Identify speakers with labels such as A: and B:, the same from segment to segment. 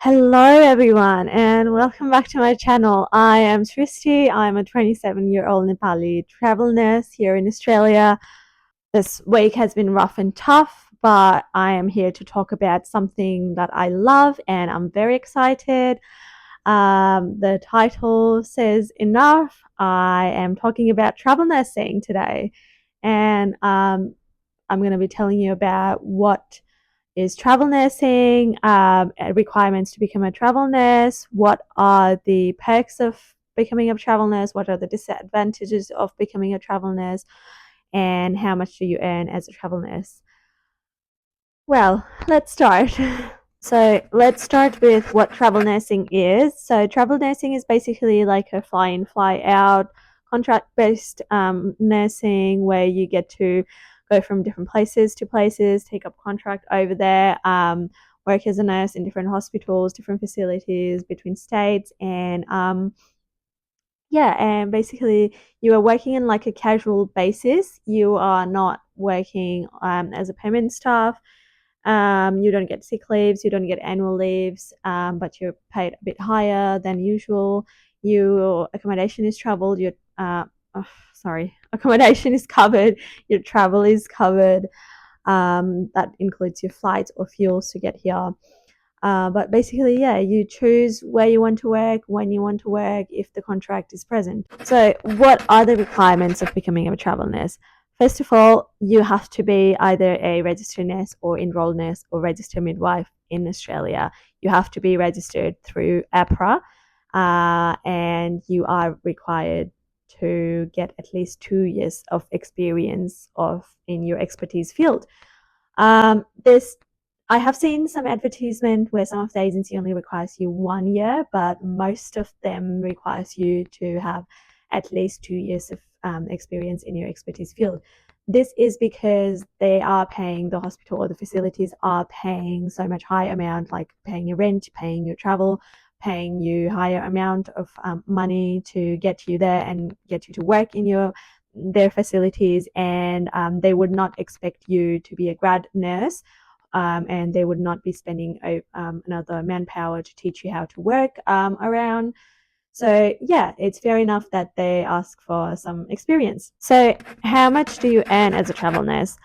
A: Hello everyone and welcome back to my channel. I am Srishti. I'm a 27-year-old Nepali travel nurse here in Australia. This week has been rough and tough, but I am here to talk about something that I love and I'm very excited. The title says enough. I am talking about travel nursing today, and I'm going to be telling you about what is travel nursing, requirements to become a travel nurse, what are the perks of becoming a travel nurse, what are the disadvantages of becoming a travel nurse, and how much do you earn as a travel nurse. Well, let's start. So let's start with what travel nursing is. So travel nursing is basically like a fly in, fly out, contract-based nursing where you get to go from different places to places, take up contract over there, work as a nurse in different hospitals, different facilities between states, and and basically you are working in like a casual basis. You are not working as a permanent staff. You don't get sick leaves, you don't get annual leaves, but you're paid a bit higher than usual. Your accommodation is troubled. Accommodation is covered. Your travel is covered. That includes your flights or fuels to get here. But basically, yeah, you choose where you want to work, when you want to work, if the contract is present. So, what are the requirements of becoming a travel nurse? First of all, you have to be either a registered nurse or enrolled nurse or registered midwife in Australia. You have to be registered through APRA, and you are required to get at least 2 years of experience in your expertise field. This I have seen some advertisement where some of the agency only requires you 1 year, but most of them requires you to have at least 2 years of experience in your expertise field. This is because they are paying, the hospital or the facilities are paying so much high amount, like paying your rent, paying your travel, paying you higher amount of money to get you there and get you to work in their facilities, and they would not expect you to be a grad nurse, and they would not be spending another manpower to teach you how to work around. So yeah, it's fair enough that they ask for some experience. So how much do you earn as a travel nurse?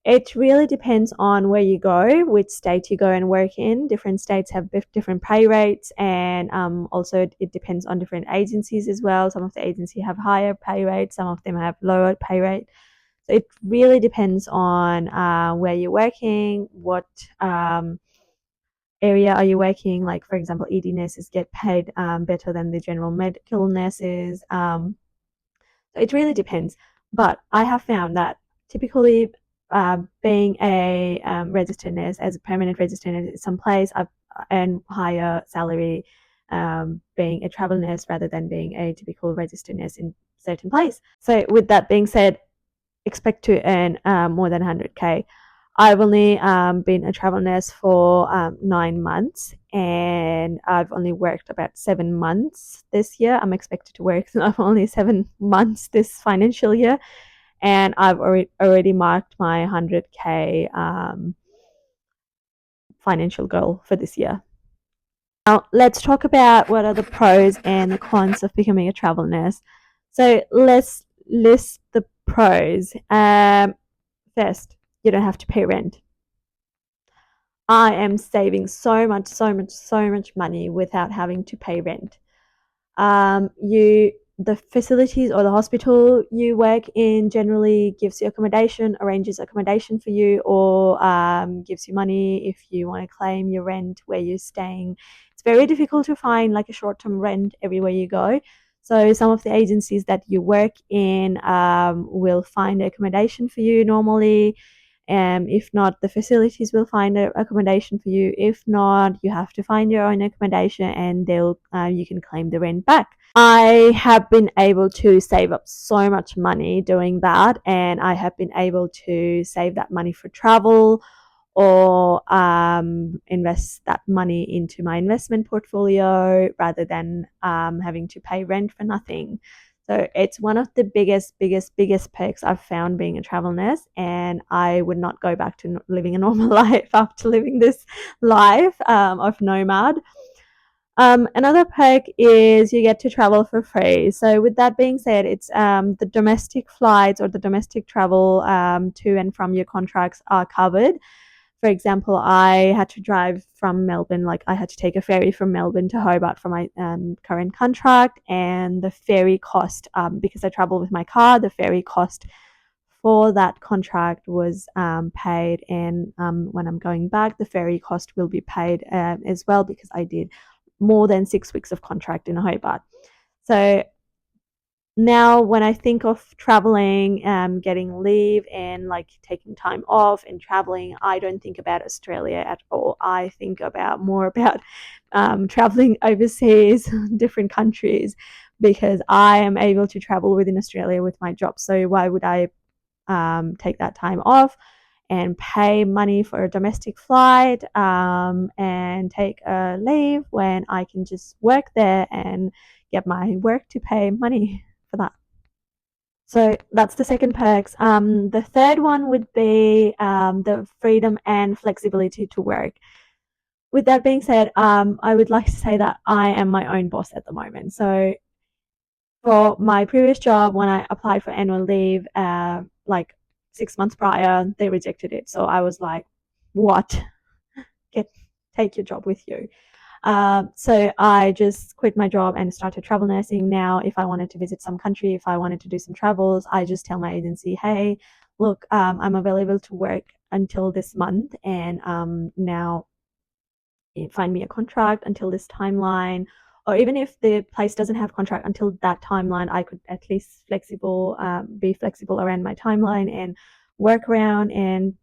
A: It really depends on where you go, which state you go and work in. Different states have different pay rates, and also it depends on different agencies as well. Some of the agencies have higher pay rates, some of them have lower pay rate. So it really depends on where you're working, what area are you working. Like, for example, ED nurses get paid better than the general medical nurses. It really depends. But I have found that typically being a registered nurse, as a permanent registered nurse in some place, I've earned higher salary being a travel nurse rather than being a typical registered nurse in certain place. So with that being said, expect to earn more than 100K. I've only been a travel nurse for 9 months, and I've only worked about 7 months this year. I'm expected to work only 7 months this financial year, and I've already marked my 100K financial goal for this year. Now, let's talk about what are the pros and the cons of becoming a travel nurse. So let's list the pros. First, you don't have to pay rent. I am saving so much money without having to pay rent. The facilities or the hospital you work in generally gives you accommodation, arranges accommodation for you, or gives you money if you want to claim your rent where you're staying. It's very difficult to find like a short-term rent everywhere you go. So some of the agencies that you work in will find accommodation for you normally. If not, the facilities will find an accommodation for you. If not, you have to find your own accommodation, and you can claim the rent back. I have been able to save up so much money doing that, and I have been able to save that money for travel, or invest that money into my investment portfolio rather than having to pay rent for nothing. So it's one of the biggest perks I've found being a travel nurse, and I would not go back to living a normal life after living this life of nomad. Another perk is you get to travel for free. So, with that being said, it's the domestic flights or the domestic travel to and from your contracts are covered. For example, I had to drive from Melbourne, like I had to take a ferry from Melbourne to Hobart for my current contract, and the ferry cost, because I travel with my car, the ferry cost for that contract was paid, and when I'm going back, the ferry cost will be paid as well because I did more than 6 weeks of contract in Hobart. So now when I think of traveling, getting leave and like taking time off and traveling, I don't think about Australia at all. I think about more about traveling overseas, different countries, because I am able to travel within Australia with my job. So why would I take that time off and pay money for a domestic flight and take a leave when I can just work there and get my work to pay money for that. So that's the second perks. The third one would be the freedom and flexibility to work. With that being said, I would like to say that I am my own boss at the moment. So for my previous job, when I applied for annual leave, like 6 months prior, they rejected it. So I was like, "What? Get take your job with you." So I just quit my job and started travel nursing. Now, if I wanted to visit some country, if I wanted to do some travels, I just tell my agency, "Hey, look, I'm available to work until this month, and now find me a contract until this timeline." Or even if the place doesn't have contract until that timeline, I could at least be flexible around my timeline and work around. And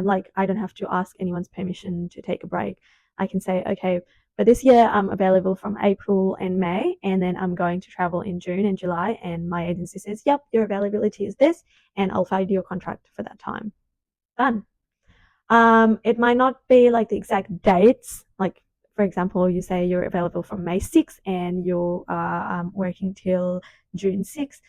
A: like I don't have to ask anyone's permission to take a break. I can say, okay, but this year I'm available from April and May, and then I'm going to travel in June and July. And my agency says, yep, your availability is this, and I'll find you a contract for that time. Done. It might not be like the exact dates. Like, for example, you say you're available from May 6th and you're working till June 6th.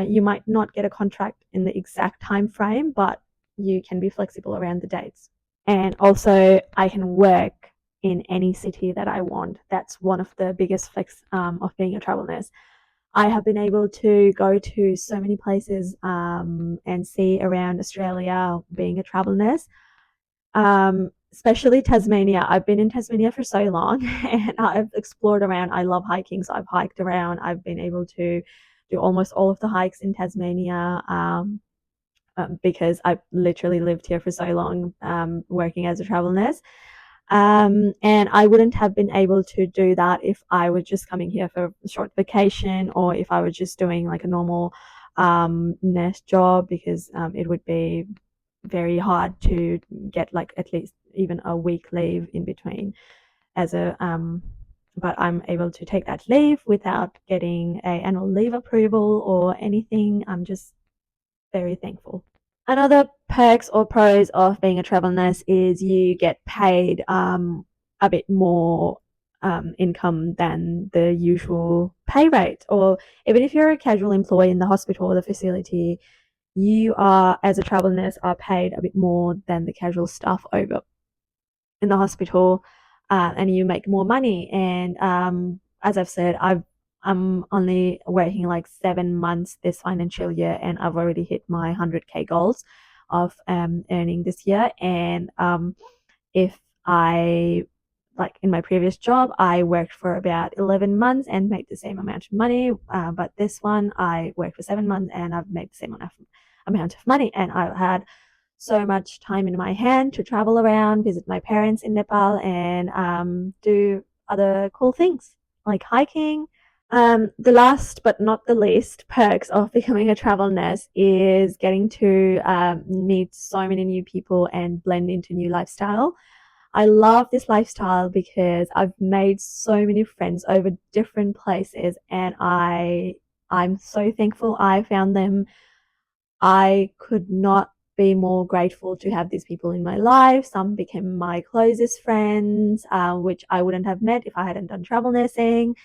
A: You might not get a contract in the exact time frame, but you can be flexible around the dates. And also, I can work in any city that I want. That's one of the biggest flex of being a travel nurse. I have been able to go to so many places and see around Australia being a travel nurse, especially Tasmania. I've been in Tasmania for so long and I've explored around. I love hiking, so I've hiked around. I've been able to do almost all of the hikes in Tasmania because I've literally lived here for so long working as a travel nurse. And I wouldn't have been able to do that if I was just coming here for a short vacation or if I was just doing like a normal nurse job because it would be very hard to get like at least even a week leave in between as a but I'm able to take that leave without getting a annual leave approval or anything. I'm just very thankful. Another perks or pros of being a travel nurse is you get paid a bit more income than the usual pay rate. Or even if you're a casual employee in the hospital or the facility, you are, as a travel nurse, are paid a bit more than the casual staff over in the hospital, and you make more money. And as I've said, I'm only working like 7 months this financial year, and I've already hit my 100K goals of earning this year. And if I like in my previous job, I worked for about 11 months and made the same amount of money. But this one, I worked for 7 months and I've made the same amount of money. And I've had so much time in my hand to travel around, visit my parents in Nepal, and do other cool things like hiking. The last but not the least perks of becoming a travel nurse is getting to meet so many new people and blend into new lifestyle. I love this lifestyle because I've made so many friends over different places, and I'm so thankful I found them. I could not be more grateful to have these people in my life. Some became my closest friends, which I wouldn't have met if I hadn't done travel nursing.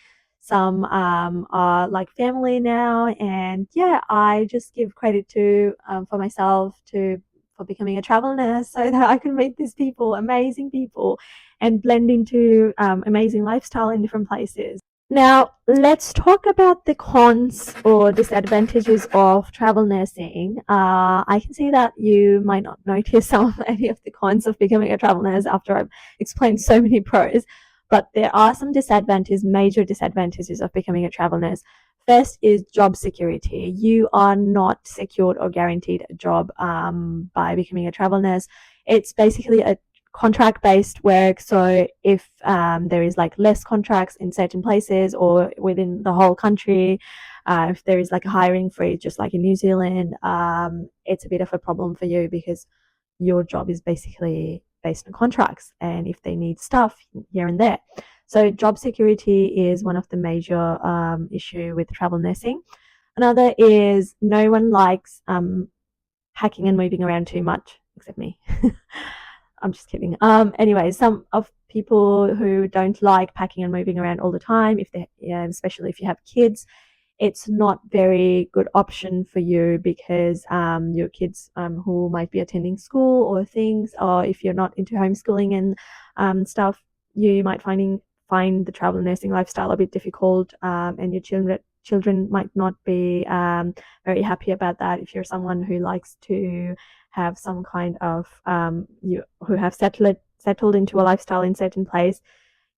A: Some are like family now, and yeah, I just give credit to for myself to for becoming a travel nurse so that I can meet these people, amazing people, and blend into amazing lifestyle in different places. Now, let's talk about the cons or disadvantages of travel nursing. I can see that you might not notice some of any of the cons of becoming a travel nurse after I've explained so many pros, but there are some disadvantages, major disadvantages of becoming a travel nurse. First is job security. You are not secured or guaranteed a job by becoming a travel nurse. It's basically a contract based work. So if there is like less contracts in certain places or within the whole country, if there is like a hiring freeze, just like in New Zealand, it's a bit of a problem for you because your job is basically based on contracts and if they need stuff here and there. So job security is one of the major issue with travel nursing. Another is no one likes hacking and moving around too much, except me. I'm just kidding. Anyway, some of people who don't like packing and moving around all the time, if they, yeah, especially if you have kids, it's not very good option for you because your kids who might be attending school or things, or if you're not into homeschooling and stuff, you might find the travel nursing lifestyle a bit difficult, and your children might not be very happy about that. If you're someone who likes to have some kind of you who have settled into a lifestyle in certain place,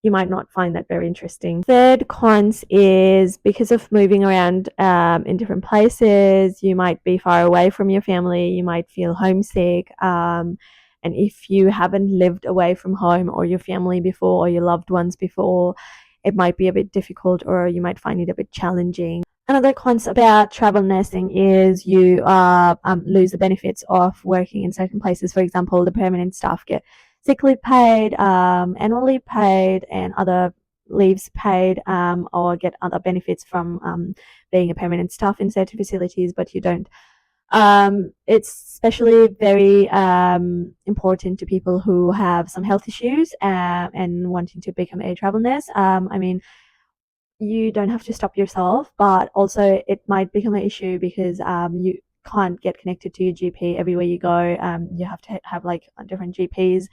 A: you might not find that very interesting. Third cons is because of moving around in different places, you might be far away from your family, you might feel homesick. And if you haven't lived away from home or your family before or your loved ones before, it might be a bit difficult or you might find it a bit challenging. Another cons about travel nursing is you lose the benefits of working in certain places. For example, the permanent staff get sick leave paid, annual leave paid, and other leaves paid, or get other benefits from being a permanent staff in certain facilities, but you don't. It's especially very important to people who have some health issues and wanting to become a travel nurse. I mean, you don't have to stop yourself, but also it might become an issue because you can't get connected to your GP everywhere you go. You have to have like different GPs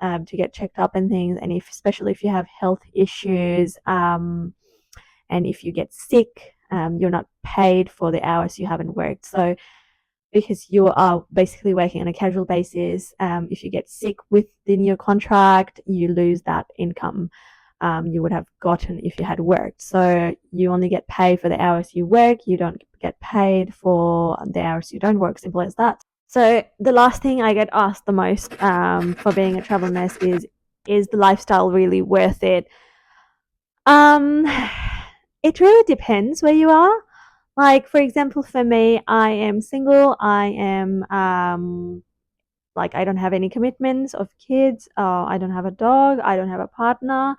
A: to get checked up and things. And if, especially if you have health issues, and if you get sick, you're not paid for the hours you haven't worked. So because you are basically working on a casual basis, if you get sick within your contract, you lose that income you would have gotten if you had worked. So you only get paid for the hours you work. You don't get paid for the hours you don't work. Simple as that. So the last thing I get asked the most for being a travel nurse is the lifestyle really worth it? Um, it really depends where you are. Like for example, for me, I am single. I am like I don't have any commitments of kids. I don't have a dog. I don't have a partner.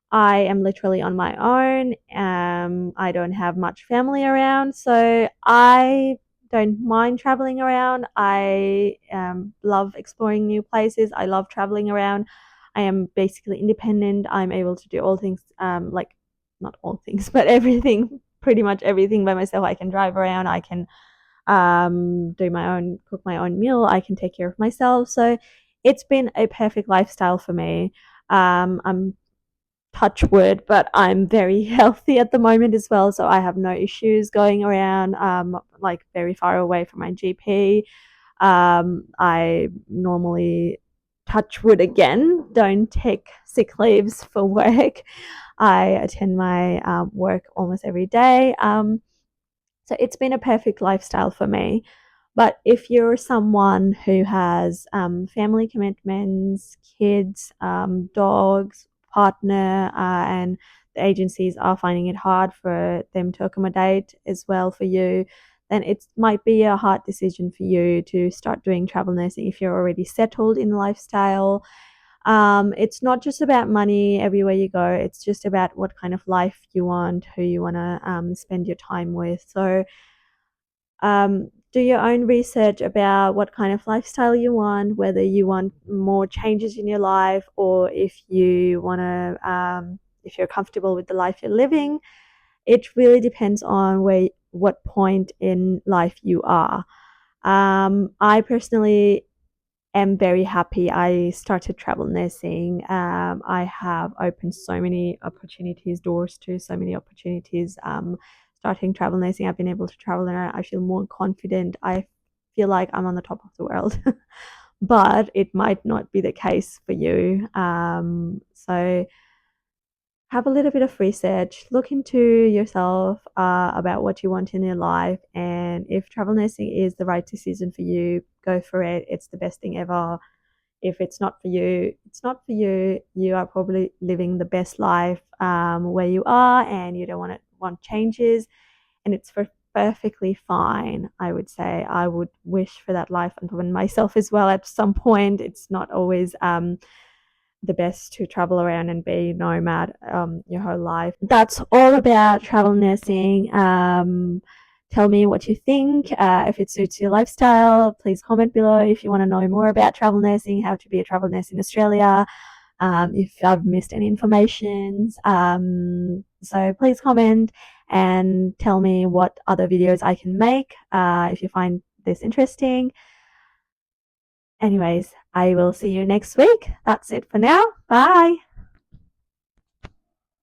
A: I am literally on my own. I don't have much family around, so I don't mind traveling around. I love exploring new places. I love traveling around. I am basically independent. I'm able to do all things, like not all things, but everything, pretty much everything by myself. I can drive around. I can do my own, cook my own meal. I can take care of myself. So it's been a perfect lifestyle for me. I'm touch wood, but I'm very healthy at the moment as well. So I have no issues going around, like very far away from my GP. I normally, touch wood again, don't take sick leaves for work. I attend my work almost every day. So it's been a perfect lifestyle for me. But if you're someone who has family commitments, kids, dogs, partner, and the agencies are finding it hard for them to accommodate as well for you, then it might be a hard decision for you to start doing travel nursing if you're already settled in the lifestyle. It's not just about money everywhere you go, it's just about what kind of life you want, who you want to spend your time with. So, do your own research about what kind of lifestyle you want, whether you want more changes in your life, or if you want to, if you're comfortable with the life you're living. It really depends on what point in life you are. I personally am very happy I started travel nursing. I have opened so many opportunities, doors to so many opportunities. Starting travel nursing, I've been able to travel and I feel more confident. I feel like I'm on the top of the world, but it might not be the case for you. So have a little bit of research, look into yourself about what you want in your life, and if travel nursing is the right decision for you, go for it. It's the best thing ever. If it's not for you, it's not for you. You are probably living the best life where you are, and you don't want changes, and it's perfectly fine. I would say I would wish for that life and for myself as well. At some point, it's not always the best to travel around and be nomad your whole life. That's all about travel nursing. Tell me what you think. If it suits your lifestyle, please comment below. If you want to know more about travel nursing, how to be a travel nurse in Australia, if I've missed any information. So please comment and tell me what other videos I can make if you find this interesting. Anyways, I will see you next week. That's it for now. Bye.